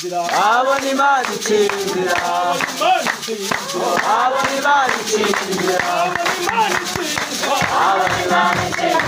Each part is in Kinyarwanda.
inzira abona Imana icira inzira abona Imana icira inzira abona Imana icira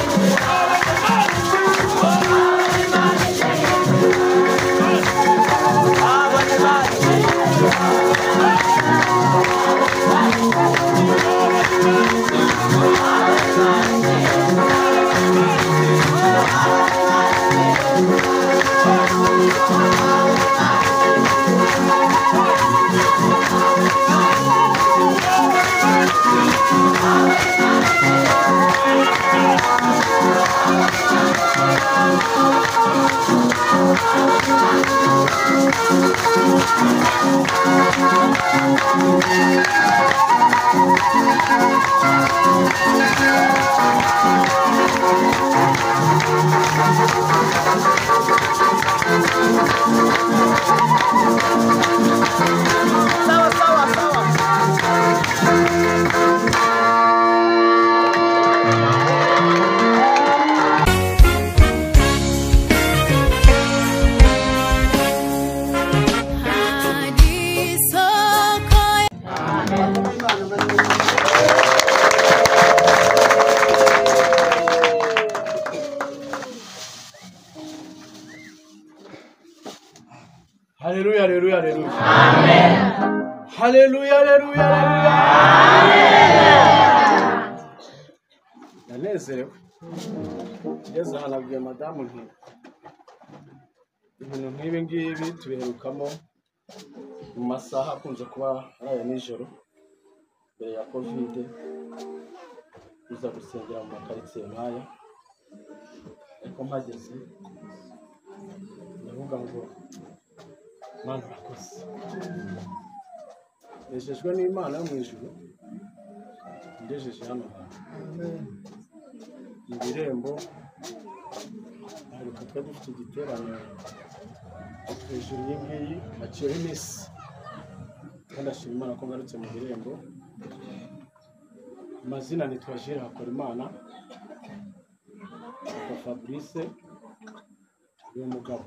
Haleluya, haleluya, haleluya. Amen. Haleluya, haleluya, haleluya. Amen. Nanezerewe. Ngeze hanabwiye madamu nti ibintu nk'ibi ngibi tubiherukamo mu masaha akunze kuba ari nijoro mbere ya covid uza gusengera mu makaritsiye nk'aya ariko mpageze ndavuga ngo Mana urakoze nejejwe n'Imana yo mu ijuru ndejeje hano mu birembo ariko twe dufite igiterane hejuru y'ingiyi haciyeho iminsi kandi ashima Imana ko ngarutse mu birembo amazina nitwa Jire Hakorimana papa Fabrice uyu mugabo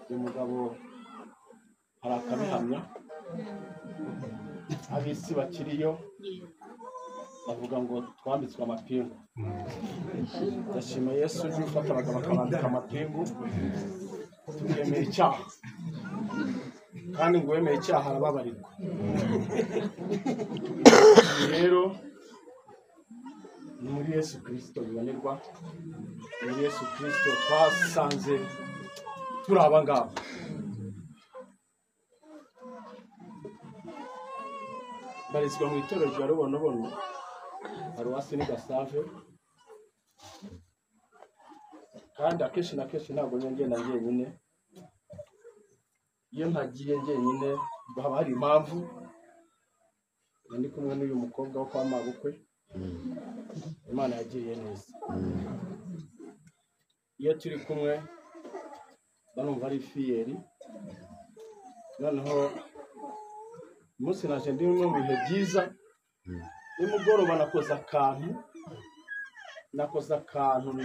uyu mugabo hari akabihamya abisi bakiriyo bavuga ngo twambitswe amapingu ndashima Yesu uje ufata abagabo akabambika amapingu tukemera icyaha kandi ngo wemeye icyaha arababarirwa rero ni muri Yesu Kristo bibonerwa muri Yesu Kristo twasanze turi abangaba barizwa mu itorero rya Rubonobono paruwasi ni Gasave kandi akenshi na kenshi ntabwo ngenda njyenyine iyo ntagiye njyenyine haba hari impamvu ndi kumwe n'uyu mukobwa wo kwa mabukwe Imana yagiriye neza iyo turi kumwe banumva ari fiyeri noneho umunsi naje ndi mu bihe byiza nimugoroba nakoze akantu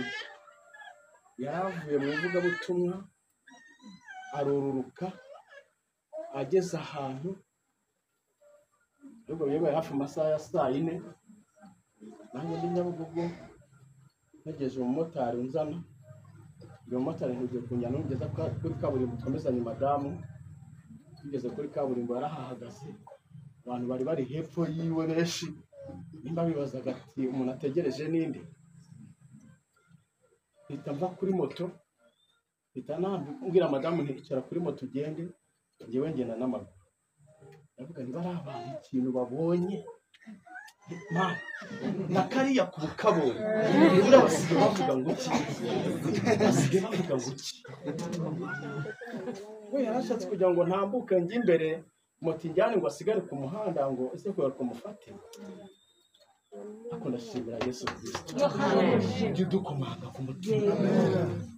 yaravuye mu ivugabutumwa arururuka ageze ahantu ubwo yebaye hafi amasaha ya 4 nanjye ndi Nyabugogo ntegereje umumotari unzana uyu mumotari ntugiye kunjyana ungeza kuri kaburimbo twamezanye madamu tugeze kuri kaburimbo yarahahagaze abantu bari hepfo yiwe benshi nimba bibazaga ati umuntu ategereje ninde mva kuri moto mbwira madamu nticara kuri moto ugende ngewe ngenda n'amaguru ndavuga niba ari abantu ikintu babonye nakariya ku bukabonye niba basigaye bavuga ngo iki we yarashatse kugira ngo ntambuke njye imbere moto injyane ngo asigare ku muhanda ngo ese kubera ko mufate ako ndashimira Yesu Kristo ujye udukomanga ku mutima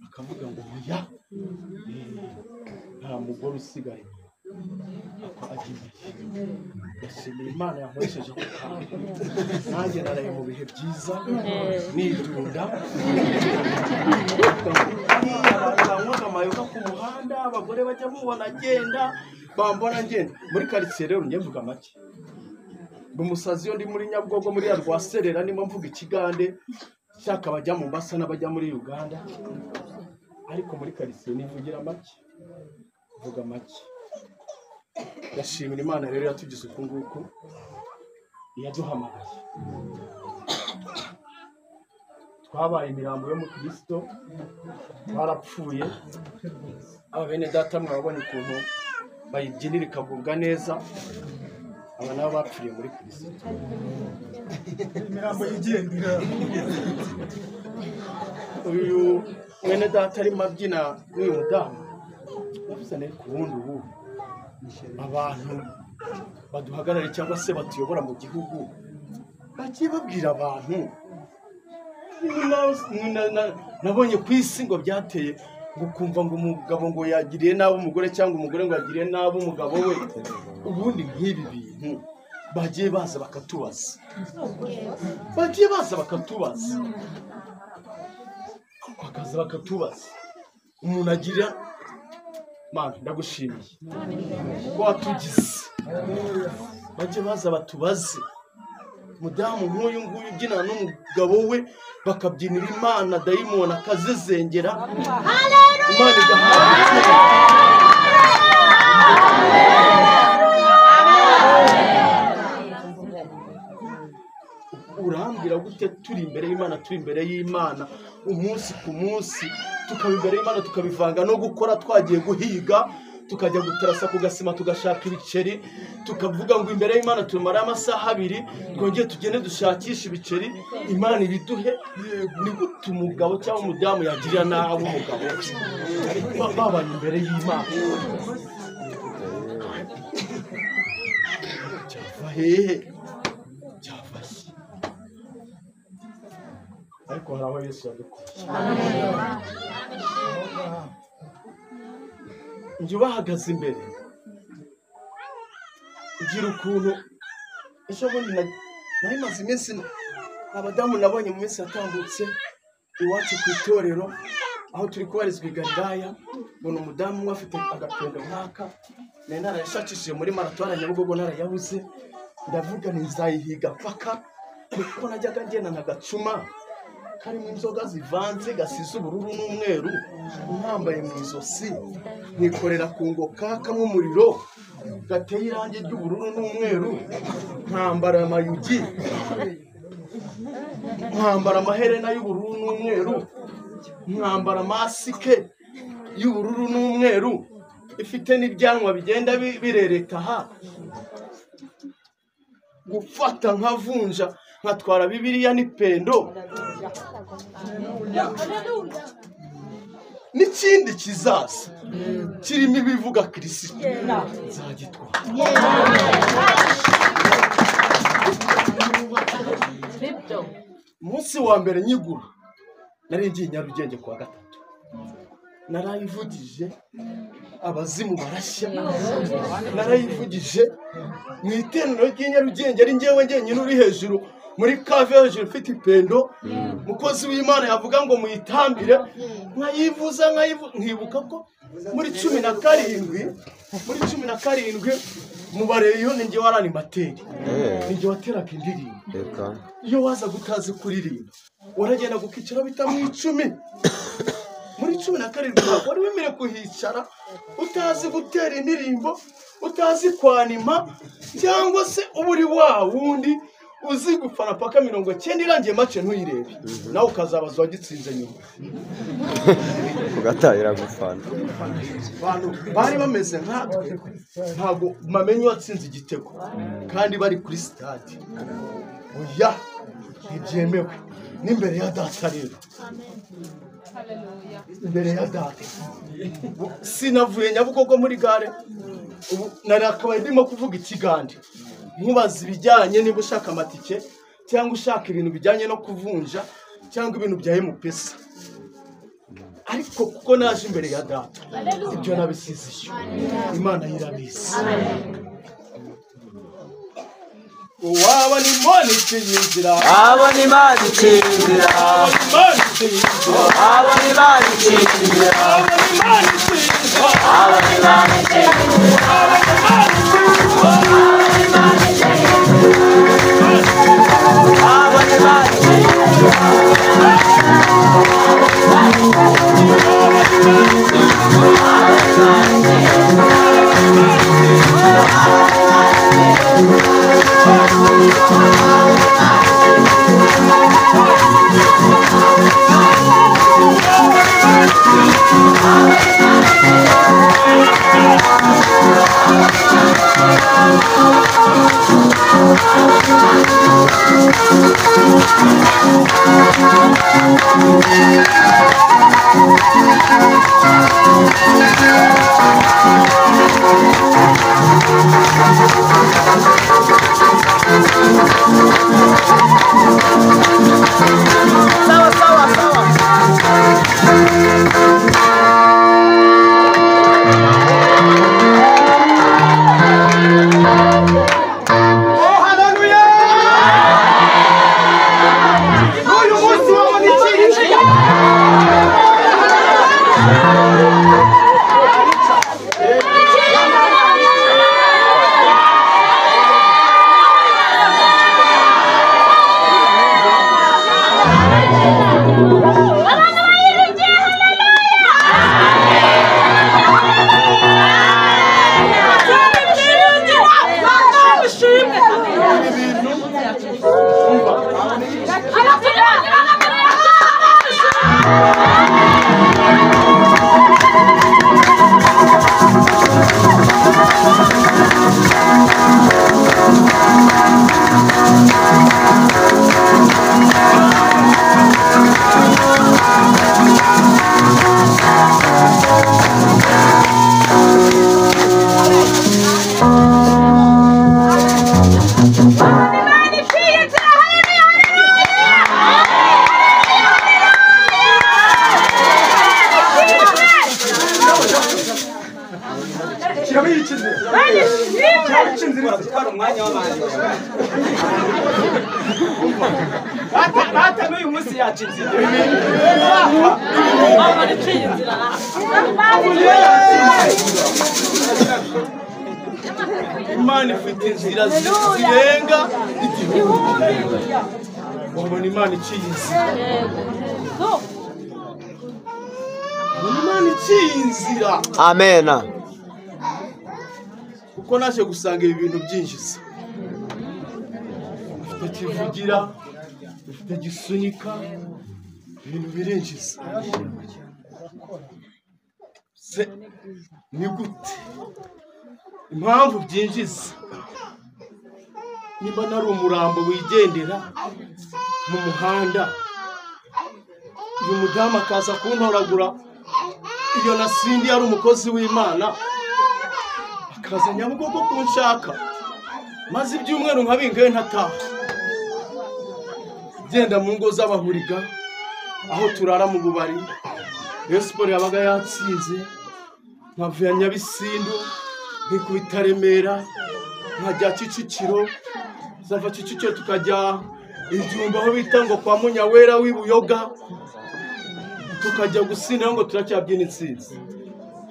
akavuga ngo oya nta mugore usigaye ako agiye ndashimira Imana yankoresheje ku kantu nanjye naraye mu bihe byiza nidunda abantu banywaga amayoga ku abagore bajya mubona agenda bambona ngenda muri quartier rero njye mvuga make umusazi yo ndi muri Nyabugogo muri ya Rwaserera nimo mvuga ikigande shaka bajya mu Mbasa n'abajya muri Uganda ariko muri quartier nivugira make vuga make yashimira Imana rero yatugize uko nguko yaduhamagaye twabaye imirambo yo mu Kristo barapfuye abene data mwabonye ukuntu bayibyinira ikagubwa neza aba nabo bapfuye muri Kristo imirambo yigendera uyu mwene data ari mabyina n'uyu mudamu yavuze ne ku wundi ubu abantu baduhagarare cyangwa se batuyobora mu gihugu bagiye babwira abantu nabonye ku isi ngo byateye ngo kumva ngo umugabo ngo yagiriye nabi umugore cyangwa umugore ngo yagiriye nabi umugabo we ubundi nk'ibi bintu bagiye baza bakatubaza bakaza bakatubaza umuntu agira Mana ndagushimiye ko watugize bagiye baza batubaze mudamu nk'uyu nguyu ubyinana n'umugabo we bakabyinira Imana dayimoni akazizengera Imana igahabwa urambwira gute turi imbere y'Imana turi imbere y'Imana umunsi ku munsi tukaba imbere y'Imana tukabivanga no gukora twagiye guhiga tukajya gutarasa ku gasima tugashaka ibiceri tukavuga ngo imbere y'Imana tumara amasaha 2 twongeye tugende dushakisha ibiceri Imana ibiduhe ni gute umugabo cyangwa umudamu yagirira nabi umugabo ariko babanye imbere y'Imana hehe cyafashe ariko hari aho Yesu yadukuye njye bahagaze imbere ugira ukuntu ejo bundi nari maze iminsi abadamu nabonye mu minsi yatambutse iwacu ku itorero aho turi kubarizwa i Galilaya mbona umudamu umwe afite agapendo nk'aka nari narayashakishije muri maratora Nyabugogo narayabuze ndavuga ntizayihiga paka kuko najyaga ngenda nkagacuma karimo inzoga zivanze gasize ubururu n'umweru ntambaye mu izosi nikorera ku ngoka kamwe umuriro gateye irangi ry'ubururu n'umweru nkambara amayugi nkambara amaherena y'ubururu n'umweru nkambara masike y'ubururu n'umweru ifite n'ibyanwa bigenda birereta ha gufata nkavunja nkatwara Bibiliya n'ipendo n'ikindi kizaza kirimo ibivuga Kristo nzagitwara umunsi wa mbere nyigura nari ngiye Nyarugenge kwa gatatu narayivugije abazimu barashya narayivugije mu iteraniro ry'Inyarugenge ari njyewe njyenyine uri hejuru muri kave hejuru ufite ipendo mukozi w'Imana yavuga ngo muyitambire nkayivuza nkibuka ko muri 17 mubareyo ninjye waranimateri ninjye wateraga indirimbo iyo waza gutazi kuririmba uragenda gukicara bita mu 10 muri 17 wari wemere kuhicara utazi gutera indirimbo utazi kwanima cyangwa se uburi wa wundi uzi gufana paka 90 irangiye match ntuyirebe nawe ukazabazwa gitsinze nyuma ugatahira gufana bantu bari bameze nkatwe ntago mamenye watsinze igitego kandi bari kuri stade oya ibyemewe n'imbere ya data rero imbere ya data sinavuye Nyabugogo muri gare ubu narakabaye ndimo kuvuga ikigande nkubaza ibijyanye niba ushaka amatike cyangwa ushaka ibintu bijyanye no kuvunja cyangwa ibintu bya M-Pesa ariko kuko naje imbere ya data ibyo nabisizisho Imana yirabizi waba ni moni cyinzira abo ni Imana icyinzira abo ni Imana icyinzira Imana ifite inzira zirenga igihumbi. Wabona Imana iciye inzira. Imana iciye inzira. Amen. Kuko naje gusanga ibi bintu byinjiza. Ufite kivugira, ufite gisunika, ibintu birinjiza. Ni gute? Impamvu byinjiza. Niba nari umurambo wigendera mu muhanda, uyu mudamu akaza kuntoragura, iyo nasindi yari umukozi w'Imana, akaza Nyabugogo kunshaka, maze ibyumweru nkabingaye ntataha, genda mu ngo z'abahuriga, aho turara mu bubari, Rayon Sports yabaga yatsinze, nkavuye Nyabisindu, nkikubita Remera, nkajya Kicukiro, zava Kicukiro tukajya Ibyumba aho bita ngo kwa Munyawera w'Ibuyoga, tukajya gusinda ngo turacyabyina intsinzi.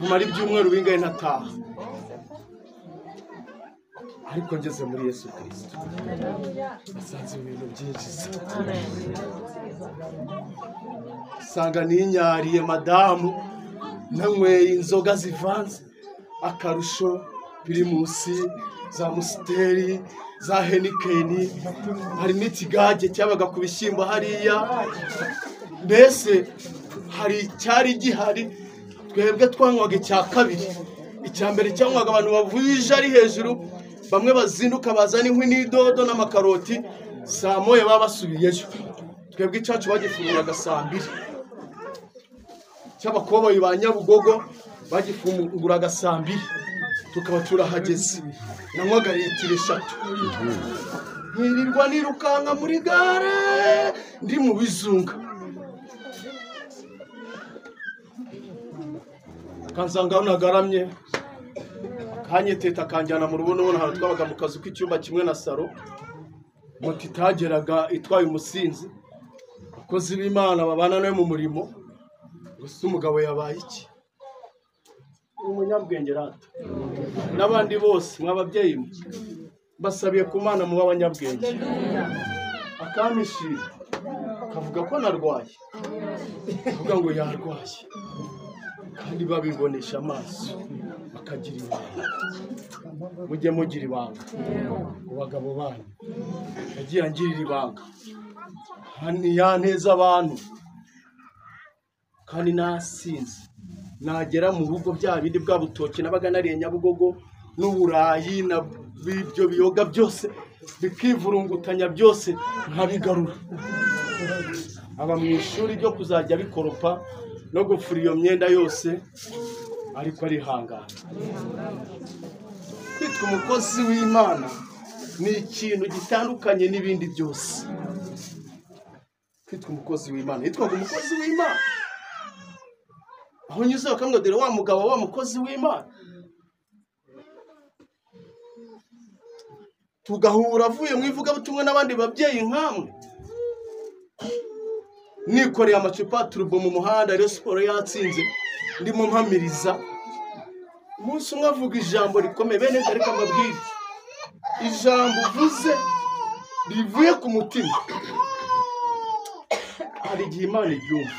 Mumara ibyumweru bingaye ntataha, ariko ngeze muri Yesu Kristo asanze ibintu byinjiza. Sanga ninyariye madamu, nanyweye inzoga zivanze, akarusho Primusi, za Musteri, za Henikeni, hari n'ikigage cyabaga ku bishyimbo hariya. Mbese hari cyari gihari, twebwe twanywaga icya kabiri. Icya mbere cyanywaga abantu bavuje ari hejuru, bamwe bazinduka bazana inkwi n'idodo n'amakaroti, saa moya baba basubiyeyo. Twebwe icyacu bagifunguraga saa 2. Cy'abakoboyi ba Nyabugogo bagifunguraga saa 2. Tukaba turahageze, nanywaga litiro 3. Nkirirwa nirukanka muri gare ndi mu bizunga. Kansanga nagaramye, kanyeteta kanjyana mu rubono hano twabaga mu kazu k'icyumba kimwe na saro. Moto itageraga itwaye umusinzi, akozi b'Imana babana nawe mu murimo. Gusa umugabo yabaye iki? Umunyabwenge rata. N'abandi bose mwababyeyi basabiye ku Mana mu babanyabwenge. Akamishira kavuga ko narwaye, avuga ngo yarwaye, kandi babibonesha amaso bakagira ibanga. Mujye mugira ibanga ku bagabo banyu. Yagiye angirira ibanga, hani yanteza abantu, kandi nasinze nagera mu rugo bya bindi bwa butoki nabaga nariye Nyabugogo n'uburayi na bibyo biyoga byose bikivurungutanya byose nkabigarura. Aba mu ishuri ryo kuzajya bikoropa no gufura iyo myenda yose, ariko arihangana. Kwitwa umukozi w'Imana ni ikintu gitandukanye n'ibindi byose. Kwitwa umukozi w'Imana, yitwaga umukozi w'Imana. Aho nyuze bakamubwira dore wa mugabo wa mukozi w'Imana. Tugahura avuye mu ivugabutumwa n'abandi babyeyi nkamwe, nikoreye amacupa turbo mu muhanda, Rayon Sports yatsinze ndimo mpamiriza. Umunsi umwe avuga ijambo rikomeye, bene ariko amabwire ijambo uvuze rivuye ku mutima, hari igihe Imana ibyumva.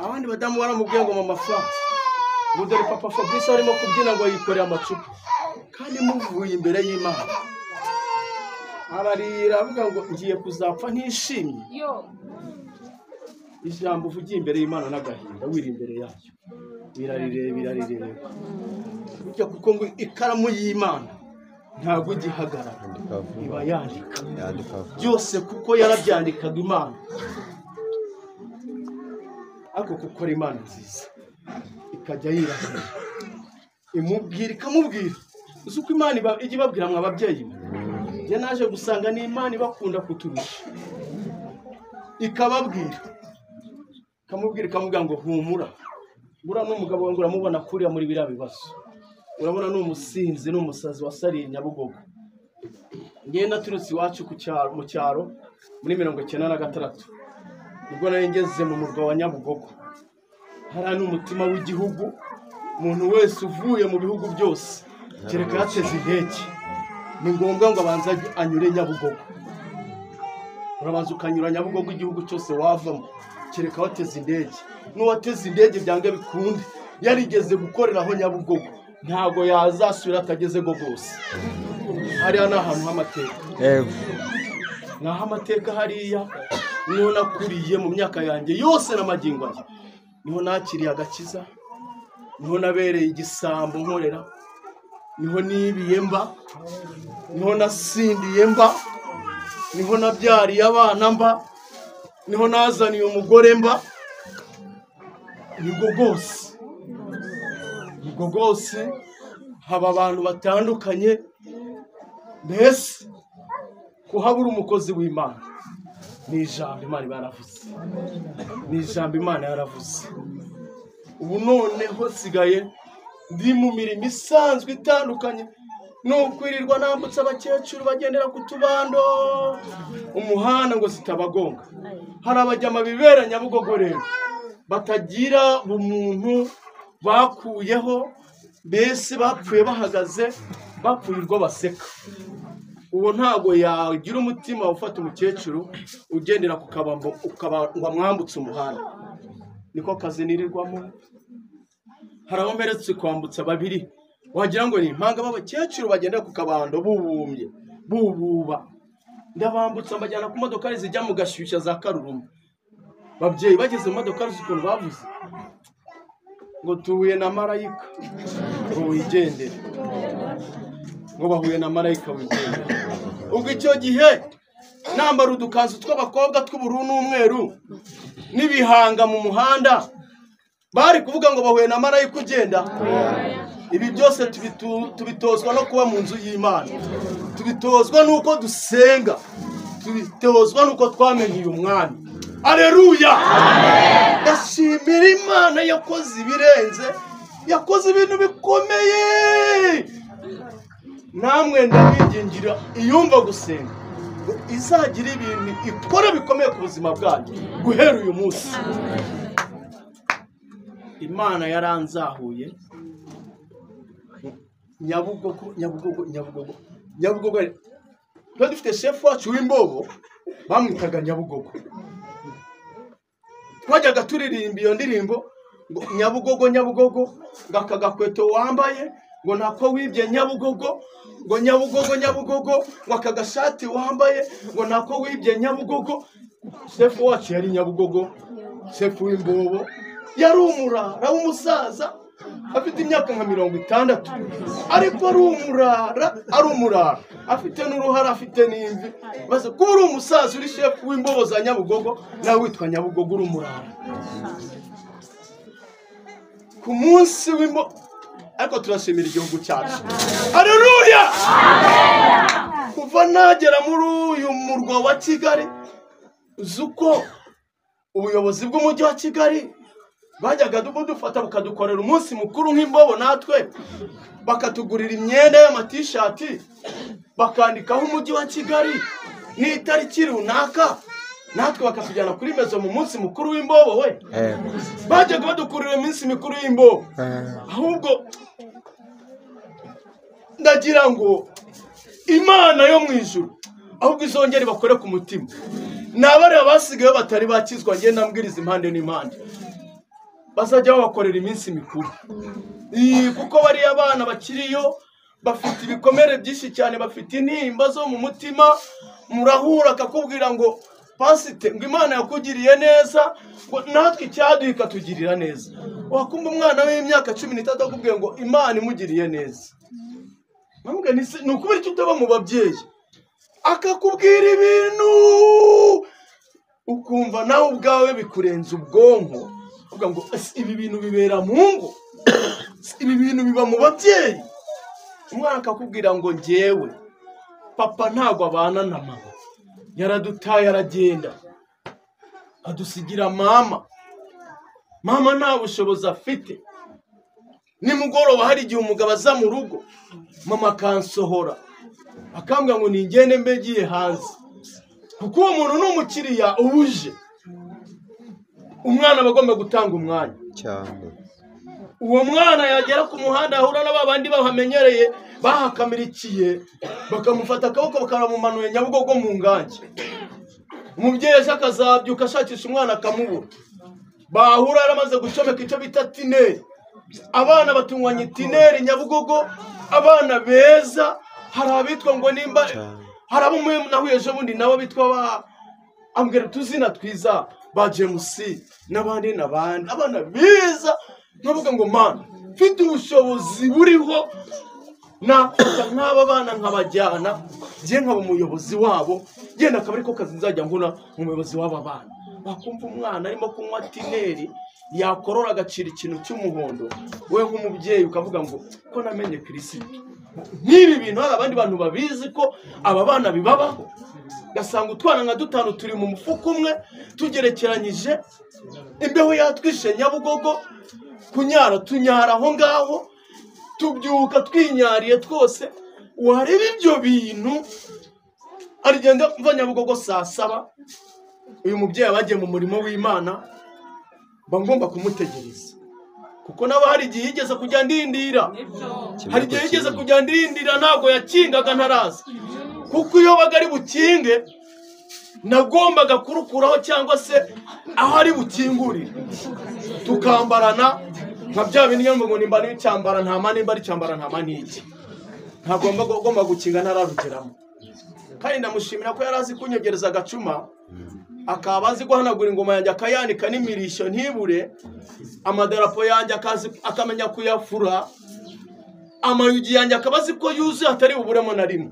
Abandi badamu baramubwiye ngo mama fa, ngo dore papa Fabrice arimo kubyina ngo yikoreye amacupa, kandi muvuye imbere y'Imana. Ararira avuga ngo ngiye kuzapfa ntishimye. Ijambo uvugiye imbere y'Imana n'agahinda wiri imbere yayo birarireba. Burya kuko ngo ikaramu y'Imana ntabwo igihagarara, iba yandika byose kuko yarabyandikaga Imana. Ako kuko ari Imana nziza ikajya yirahira imubwira ikamubwira. Uzi uko Imana ijya ibabwira mwa ababyeyi, njye naje gusanga ni Imana ibakunda kuturusha. Ikababwira ikamubwira ngo humura, bura n'umugabo wangu uramubona kuriya muri biriya bibazo, urabona n'umusinzi n'umusazi wasariye Nyabugogo. Ngiye naturutse iwacu mu cyaro muri 1996, ubwo nari ngeze mu murwa wa Nyabugogo. Hari n'umutima w'igihugu, umuntu wese uvuye mu bihugu byose kereka yateze indege ni ngombwa ngo abanze anyure Nyabugogo. Urabanza ukanyura Nyabugogo igihugu cyose wavamo, kereka wateze indege. N'uwateze indege byange bikunde yarigeze gukoreraho Nyabugogo, ntago yazasubira atageze go gose. Hariya n'ahantu h'amateka, naho amateka hariya niho nakuriye mu myaka yanjye yose n'amagingo aya. Niho nakiriye agakiza, niho nabereye igisambo nkorera, niho nibiye mba, niho nasindiye mba, niho nabyariye abana mba, niho nazaniye umugore mba. Nibwo gose haba abantu batandukanye. Mbese kuhabura umukozi w'Imana ni ijambo Imana yaravuze, ni ijambo Imana yaravuze. Ubu noneho sigaye ndi mu mirimo isanzwe itandukanye, nukwirirwa nambutse abakecuru bagendera ku tubando umuhanda ngo zitabagonga. Hari abajyama bibera Nyabugogo rero batagira umuntu bakuyeho, mbese bapfuye bahagaze, bapfuirwa baseka. Uwo ntago yagira umutima ufata umukecuru ugendera ku kabambo ukabangwa mwambutse umuhanda. Niko kazi nirirwamo. Hari aho mperetse kwambutsa babiri, wagira ngo ni impanga b'abakecuru bagendera ku kabando bububa. Ndabambutsa mbajyana ku modoka zijya mu Gashyushya za Karuruma. Babyeyi bageze mu modoka ukuntu bavuze ngo tuhuye na marayika ngo wigendere, ngo bahuye na marayika wigendere. Ubwo icyo gihe nambara udukanzu tw'abakobwa tw'ubururu n'umweru n'ibihanga mu muhanda, bari kuvuga ngo bahuye na marayika ugenda. Ibi byose tubitozwa no kuba mu nzu y'Imana, tubitozwa nuko dusenga, tubitozwa nuko twamenye umwami. Aleluya! Ndashimira Imana yakoze ibirenze, yakoze ibintu bikomeye. Namwe ndabigingira iyumva gusenga ngo izagira ibintu ikora bikomeye ku buzima bwanyu guhera uyu munsi. Imana yaranzahuye Nyabugogo. Twa dufite chef wacu w'Imbobo bamwitaga Nyabugogo. Twajyaga turirimba iyo ndirimbo ngo Nyabugogo ngakagakweto wambaye ngo ntako wibye Nyabugogo, ngo Nyabugogo ngo akagashati wambaye ngo ntako wibye Nyabugogo. Chef wacu yari Nyabugogo, sefu w'imbobo yari umurara w'umusaza afite imyaka nka 60 ariko ari umurara afite n'uruhara afite n'imvi maze kuba uri umusaza uri shefu w'imbobo za Nyabugogo nawe witwa Nyabugogo uri umurara ku munsi w'imbo ariko turashimira igihugu cyacu. Haleluya! Kuva nagera muri uyu murwa wa Kigali zuko ubuyobozi bw'umujyi wa Kigali bajyaga dufata bukadukorera umunsi mukuru nk'imbobo natwe bakatugurira imyenda y'amatishati bakandikaho umujyi wa Kigali n'itariki runaka natwe bakatujyana kuri mezo mu munsi mukuru w'imbobo we bajyaga badukurira iminsi mikuru y'imbobo ahubwo ndagira ngo Imana yo mu ijuru ahubwo izongera bakore ku mutima nabare abasigaye batari bakizwa nge nambwiriza impande n'impande bazajya babakorera iminsi mikuru kuko bari abana bakiriyo bafite ibikomere byinshi cyane bafite intimba zo mu mutima murahura akakubwira ngo pasite ngo Imana yakugiriye neza ngo natwe icyaduhika tugirira neza wakumva umwana w'imyaka 13 akubwiye ngo Imana imugiriye neza namubwiye ni ukubera icyo utaba mu babyeyi akakubwira ibintu ukumva nawe ubwawe bikurenza ubwonko uvuga ngo ibi bintu bibera mu ngo ibi bintu biba mu babyeyi umwana akakubwira ngo ngewe papa ntago abana na mama yaradutaye aragenda adusigira mama nta bushobozi afite nimugoroba hari igihe umugabo aza mu rugo mama akansohora akambwira ngo ningende mbegiye hanze kuko uwo muntu n'umukiriya ubuje umwana bagomba gutanga umwanya cyane uwo mwana yagera ku muhanda ahura n'abandi bahamenyereye bahakamirikiye bakamufata akaboko bakaramumanuye Nyabugogo mu ngange umubyeyi akazabyuka ashakisha umwana akamubura bahura yaramaze gucomeka icyo bita tineri abana batungwanya tineri Nyabugogo abana beza hari abitwa ngo nimba hari abo nahuye ejo bundi nabo bitwa ambwira tuzina twiza ba James n'abandi abana beza navuga ngo mana mfite ubushobozi buriho nk'aba bana nkabajyana ngiye nkaba umuyobozi wabo genda akaba ariko kazi nzajya nkuna umuyobozi w'aba bana bakumva umwana arimo kunywa tineri yakorora agacira ikintu cy'umuhondo we nk'umubyeyi ukavuga ngo ko namenye Kristo nk'ibi bintu hari abandi bantu babizi ko aba bana bibabaho gasanga utwana nka 5 turi mu mufuko umwe tugerekeranyije imbeho yatwishe Nyabugogo kunyara tunyara aho ngaho tubyuka twinyariye twose wareba ibyo bintu arigenda mva Nyabugogo saa 7 uyu mubyeyi abagiye mu murimo w'Imana bangomba kumutegereza kuko nabo hari igihe yigeze kujya ndindira hari igihe yigeze kujya ndindira ntago yakingaga ntaraza kuko iyo bagari bukinge nagombaga kurukuraho cyangwa se aho ari bukingurire tukambarana nka bya bintu ngo nimba n'icyambara ntama nimba ari cyambara ntama n'iki ntagomba gukinga ntararugeramo kandi ndamushimira ko yarazi kunyegereza agacuma akabazi guhanagura ingoma yanjye akayanika n'imirisho ntibure amadarapo yanjye akamenya kuyafura amayugi yanjye akabazi ko yuzuye atari buburemo na rimwe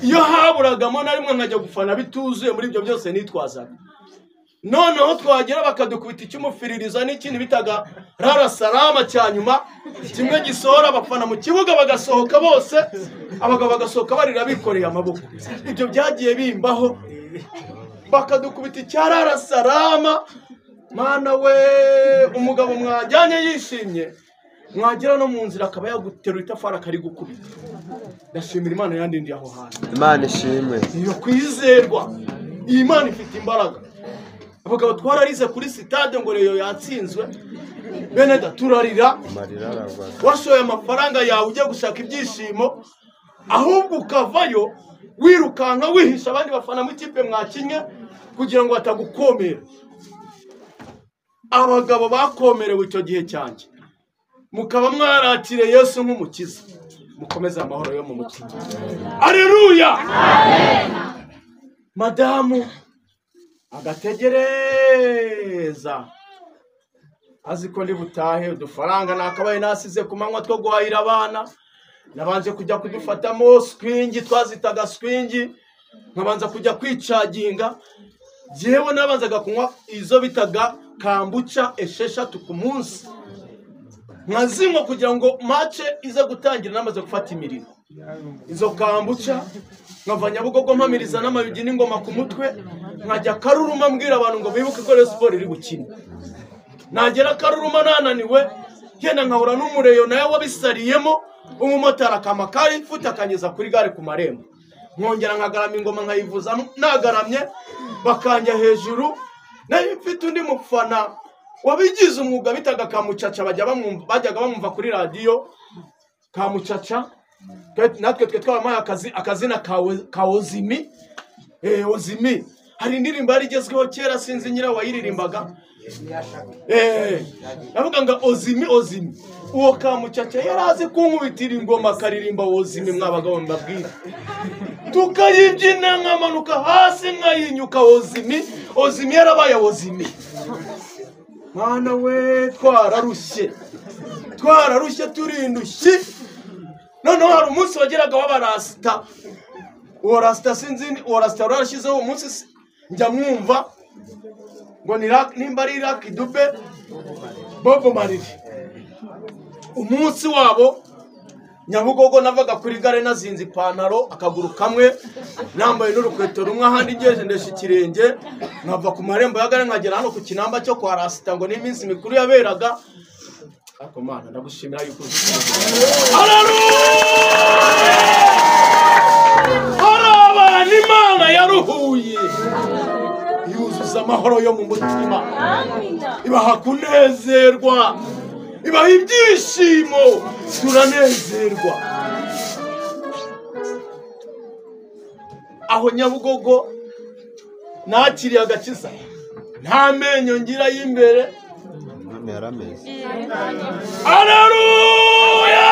iyo haburagamo na rimwe nkajya gufana bituzuye muri ibyo byose nitwazaga noneho twagera bakadukubita icyumufiririza n'ikindi bitaga rara salama cyanyuma kimwe gisohora abafana mu kibuga bagasohoka bose abagabo bagasohoka barira bikoreye amaboko ibyo byagiye bimbaho bakadukubita icyarara salama mana we umugabo mwajyanye yishimye mwagera no mu nzira akaba yaguterura itafari akari gukubita ndashimira Imana yandindiye aho hantu Imana ishimwe iyo kwizerwa iyi Imana ifite imbaraga abagabo twararize kuri stade ngo reyo yatsinzwe bene daturarira washoye amafaranga yawe ujye gushaka ibyishimo ahubwo ukavayo wirukanka wihisha abandi bafana mu kipe mwakinye kugira ngo batagukomera abagabo bakomerewe icyo gihe cyanjye mukaba mwaratire Yesu nk'umukiza mukomeze amahoro yo mu mutima Haleluya Amen Madamu agategereza aziko ndi butahe udufaranga nakabaye nasize ku manywa two guhahira abana nabanje kujya kudufatamo swingi twazitaga swingi nkabanza kujya kwicaginga jewe nabanzaga kunywa izo bitaga kambucha esheshatu ku munsi nkazinywa kugira ngo match ize gutangira namaze gufata imirimo izo kambucha nkavanya Bugogo mpamiriza n'amayugi n'ingoma ku mutwe nkajya Karuruma mbwira abantu ngo bibuke ko sport iri gukina nagera Karuruma nananiwe yenda nkahura n'umureyo naye wabisariyemo umumotari akamakari futa akanyeza kuri gare ku marembo nkongera nkagarama ingoma nkayivuza nagaramye bakanja hejuru nayo mfite undi mufana wabigize umwuga bitaga Kamucaca bajyaga bamumva kuri radio Kamucaca natwe twamaye akazina ka Ozimi Ozimi hari indirimbo yarigezweho kera sinzi nyira wayiririmbaga navuga ngo Ozimi Ozimi uwo Kamucaca yarazi kunkubitira ingoma karirimba Ozimi mwabagabo mbabwira tukayibyina nkamanuka hasi nkayinyuka Ozimi Ozimi yarabaye Ozimi mwana we twararushye turindushye none hari umunsi wageraga w'abarasta uwo rasta sinzi uwo rasta warashyizeho umunsi njya mwumva ngo nimba ari Lucky Dube Bobo Marley umunsi wabo Nyabugogo navaga kuri gare nazinze ipantaro akaguru kamwe nambaye n'urukweto rumwe ahandi ngeje ndesha ikirenge nkava ku marembo ya gare nkagera hano ku kinamba cyo kwa Rasta ngo n'iminsi mikuru yaberaga ako mana ndagushimira yuko Haleluya Imana yaruhuye yuzuza amahoro yo mu mutima ibaha kunezerwa ibaha ibyishimo turanezerwa aho Nyabugogo nakiriye agakiza nta menyo ngira y'imbere yarameze Haleluya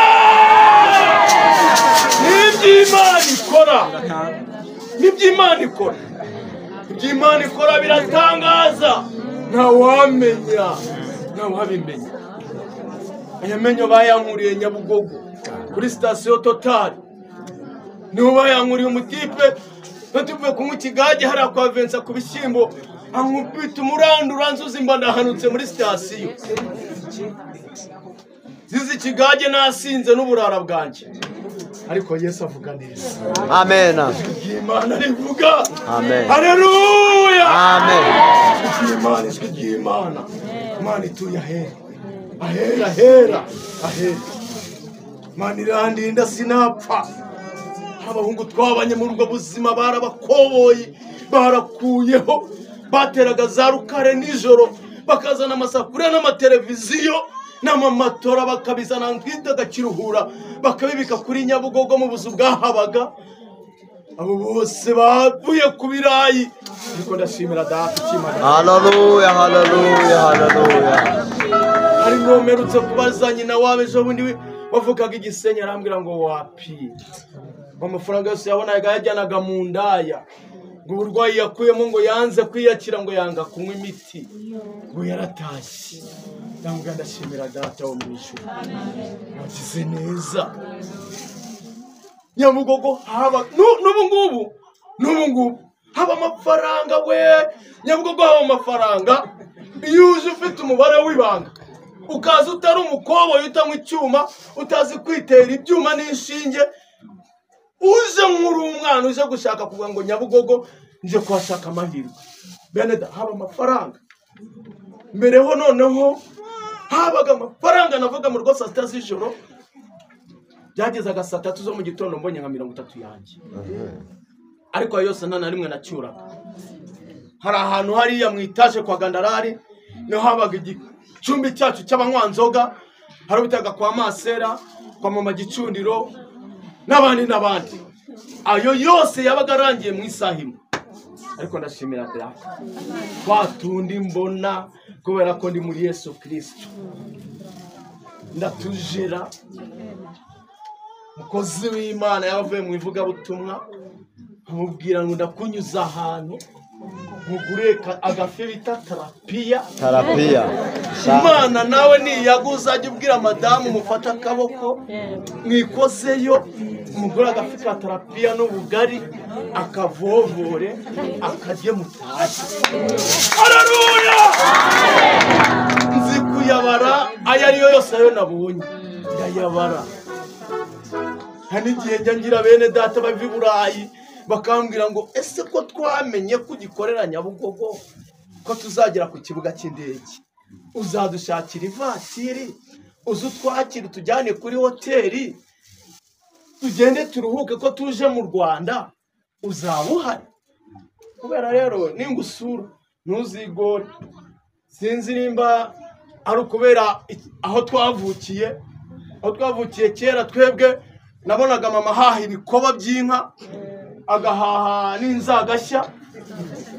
iby'Imana ikora biratangaza ntawamenya ntawabimenya aya menyo bayankuriye Nyabugogo kuri station Total niho bayankuriye umutipe batuvuye kunywa ikigage hari kwa Vincent ku bishyimbo ankubita umurandura nzuzi mba ndahanutse muri station zizi ikigage nasinze n'uburara bwanje ariko Yesu avuga neza amen Imana rivuga amen haleluya amen Imana Imana ituye ahera Imana irandinda sinapfa abahungu twabanye muri ubwo buzima barabakoboyi barakuyeho bateraga za rukare nijoro bakazana amasafuriya n'amateleviziyo n'amamatora bakabizana nk'itaga kiruhura bakabibika kuri Nyabugogo mu buzu bwahabaga abo bose bavuye ku birayi ariko ndashimira data Imana haleluya hari nomerutse kubaza nyina wawe ejo bundi bavugaga igisenyi arambwira ngo wapi amafaranga yose yabonaga yajyanaga mu ndaya ngo uburwayi yakuyemo ngo yanze kwiyakira ngo yanga kunywa imiti ngo yaratashye ndambwira ndashimira data wo mu ijuru wagize neza Nyabugogo haba n'ubu ngubu haba amafaranga we Nyabugogo haba amafaranga iyo uje ufite umubare w'ibanga ukaza utari umukoboyi utanywa icyuma utazi kwitera ibyuma n'inshinge uje nk'uri umwana uje gushaka kuvuga ngo Nyabugogo nje kuhashaka amahirwe Beneda haba amafaranga mbereho noneho habaga amafaranga navuga mu rwose saa z'ijoro byagezaga saa 3 zo mu gitondo mbonye nka 30 yanjye ariko yose nta na rimwe nacyuraga hari ahantu hariya mu itaje kwa Gandarari no habaga igicumbi cyacu cy'abanywanzoga hari bitaga kwa Masera kwa Mama Gicundiro n'abandi ayo yose yabaga arangiye mu isahimo ariko ndashimira data twatundi mbona kubera ko ndi muri Yesu Kristo ndatujera mukozi w'Imana yavuye mu ivuga butumwa amubwira ngo ndakunyuza ahantu mugure agafi bita tarapiya. Imana nawe niyaguza ajya ubwira madamu mufata akaboko mwikozeyo mugure agafi ka tarapiya n'ubugari akavovore akarye mutashi. Haleluya! Nzi kuyabara ayo ariyo yose ayo nabonye ndayabara. Hani igihe njya ngira bene data bava i Burayi bakambwira ngo ese ko twamenye ko ugikorera Nyabugogo ko tuzagera ku kibuga cy'indege uzadushakira ivatiri uzutwakira tujyane kuri hoteli tugende turuhuke ko tuje mu Rwanda uzaba uhari. Kubera rero ningusura ntuzigore. Sinzi nimba ari ukubera aho twavukiye kera twebwe nabonaga mama haha ibikoba by'inka agahaha n'inzagashya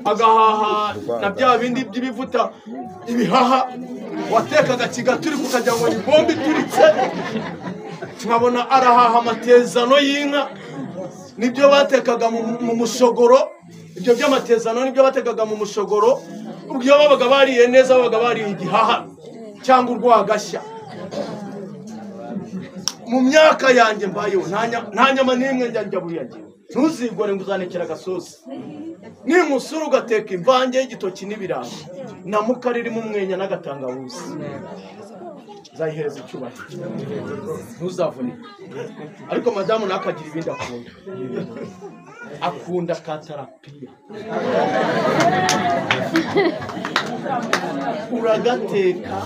agahaha na bya bindi by'ibivuta ibihaha watekaga kigaturi kukajya ngo ni bombe ituritse. Nkabona arahaha amatezano y'inka nibyo batekaga mu mushogoro. Ibyo by'amatezano nibyo batekaga mu mushogoro. Ubwo babaga bariye neza babaga bariye igihaha cyangwa urwagashya. Mu myaka yanjye mbayeho nta nyama n'imwe njya buriya ngiye. Ntuzigore ngo uzanekera agasosi. Nimusura ugateka imvange y'igitoki n'ibirayi na mukari irimo umwenya n'agatangabuzi zayihereza icyubahiro. Ntuzavunike. Ariko madamu nakagira ibindi akunda ka tarapiya. Uragateka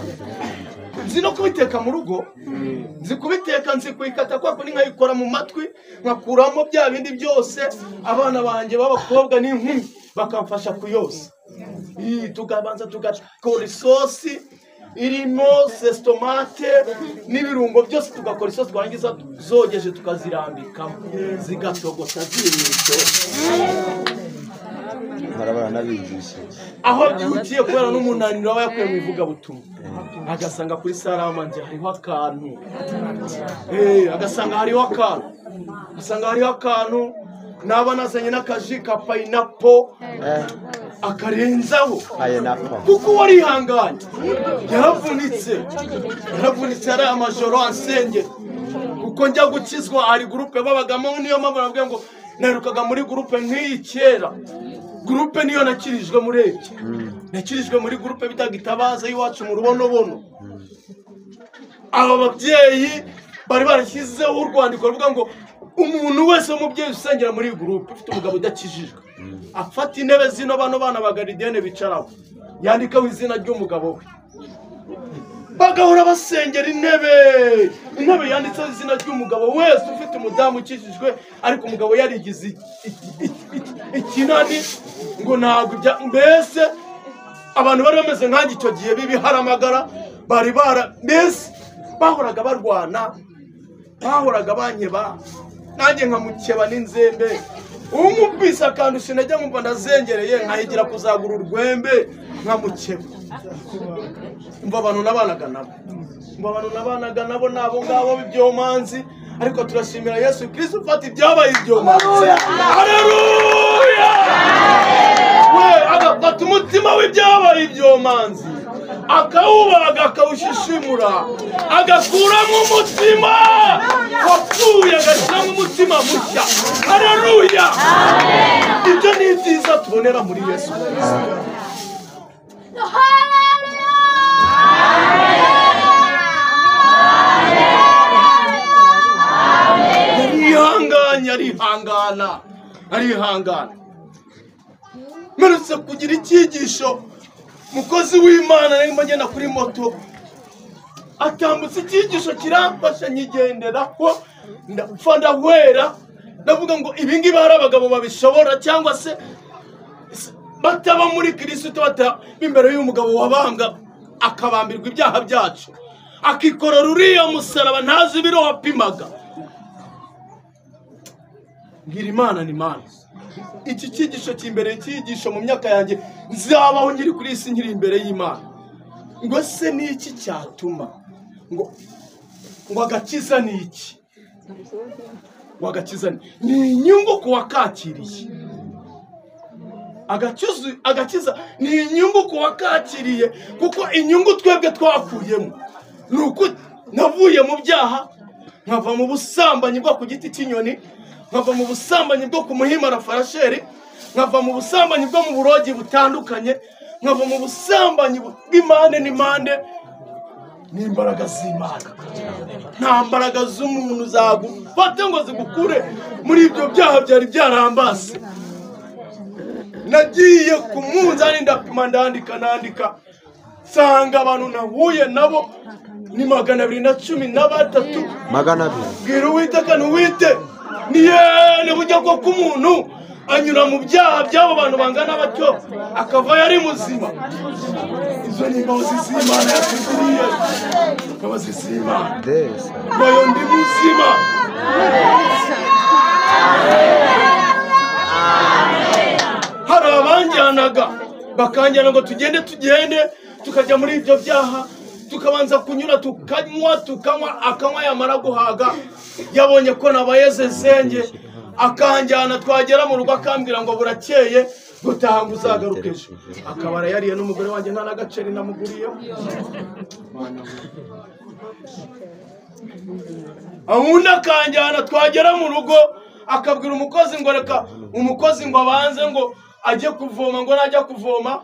nzi no kubiteka mu rugo. Nzi kubiteka nzi kwikata kwa kundi nkayikora mu matwi nkakuramo bya bindi byose abana banjye b'abakobwa n'inkumi bakamfasha kuyoza. Tugabanza tugakora isosi irimo sestomate n'ibirungo byose tugakora isosi twangiza zogeje tukazirambikamo zigatogota zirimo. Marabara nabigisha aho byukiye kubera n'umunaniro aba yakuye mu ivuga butumwa agasanga kuri salama nje hariho akantu agasanga hariho akantu naba nazanye n'akaji ka pineapple akarenzaho kuko warihanganye. yaravunitse ari amajoro ansenge kuko njya gukizwa ari groupe babagamo. Niyo mpamvu navuga ngo naherukaga muri groupe nk'iyi kera. Groupe niyo nakirijwe murebye. Nakirijwe muri groupe bitaga Itabaza y'iwacu mu Rubonobono. Aba babyeyi bari barashyizeho urwandiko ruvuga ngo umuntu wese w'umubyeyi usengera muri groupe ufite umugabo udakijijwe afata intebe zino bano bana bagaridene bicaraho yandikaho izina ry'umugabo we bagahora basengera intebe yanditseho izina ry'umugabo wese ufite umudamu ukijijwe ariko umugabo yarigize ikinani ngo ntabwo mbese abantu bari bameze nkanjye icyo gihe bibiharamagara bari mbese bahoraga barwana bahoraga banyeba nanjye nkamukeba n'inzembe. Umubisa kandi sinajya nkumva ndazengereye nkahigira kuzagura urwembe nkamukeba. Umva abantu nabanaga nabo nabo ngabo b'ibyomanzi ariko turashimira Yesu Kristo ufata ibyabaye ibyomanzi. Haleluya! We agafata umutima w'ibyabaye ibyomanzi akawubaga akawushishimura agakuramo umutima wapfuye agashyiramo umutima mushya. Haleluya! Ibyo ni byiza tubonera muri Yesu Kristo. arihangana. Merutse kugira icyigisho mukozi w'Imana nari ngenda kuri moto atambutse icyigisho kiramfasha nyigenderaho ndapfa ndahwera ndavuga ngo ibingibi hari abagabo babishobora cyangwa se bataba muri Kristo bata imbere y'umugabo wabambwa akabambirwa ibyaha byacu akikorora uriya musaraba ntazi ibiro wapimaga. Ngira Imana ni Imana. Iki cyigisho cy'imbere cyigisho mu myaka yanjye nzabaho ngiri kuri isi nkiri imbere y'Imana. Ngo se ni iki cyatuma ngo agakiza ni iki? Wagakiza ni inyungu ku wakakiriye. agakiza ni inyungu ku wakakiriye, kuko inyungu twebwe twakuyemo ni uko navuye mu byaha, nkava mu busambanyi bwo ku giti cy'inyoni, nkava mu busambanyi bwo ku muhimara farasheri, nkava mu busambanyi bwo mu burogi butandukanye, nkava mu busambanyi bw'impande n'impande n'imbaraga z'Imana. Nta mbaraga z'umuntu zagufata ngo zigukure muri ibyo byaha byari byarambase. Nagiye ku munzani ndapima nandika nsanga abantu nahuye nabo ni 213. 200. Bwira Uwiteka ntuwite ni yene buryo bwo ku muntu anyura mu byaha by'abo bantu bangana batyo akava yari muzima. Izo ni imbabazi z'Imana yatugiriye, imbabazi z'Imana. Nayo ndi muzima. Hari abanjyanaga bakanjyana ngo tugende tukajya muri ibyo byaha, tukabanza kunyura tukanywa akanywa yamara guhaga, yabonye ko nabayeze zenge akanjyana, twagera mu rugo akambwira ngo burakeye gutaha ngo uzagaruke ejo. Akabara yariye n'umugore wanjye nta n'agaceri namuguriyeho. Ahundi akanjyana, twagera mu rugo akabwira umukozi ngo reka umukozi ngo abanze ngo ajye kuvoma, ngo najya kuvoma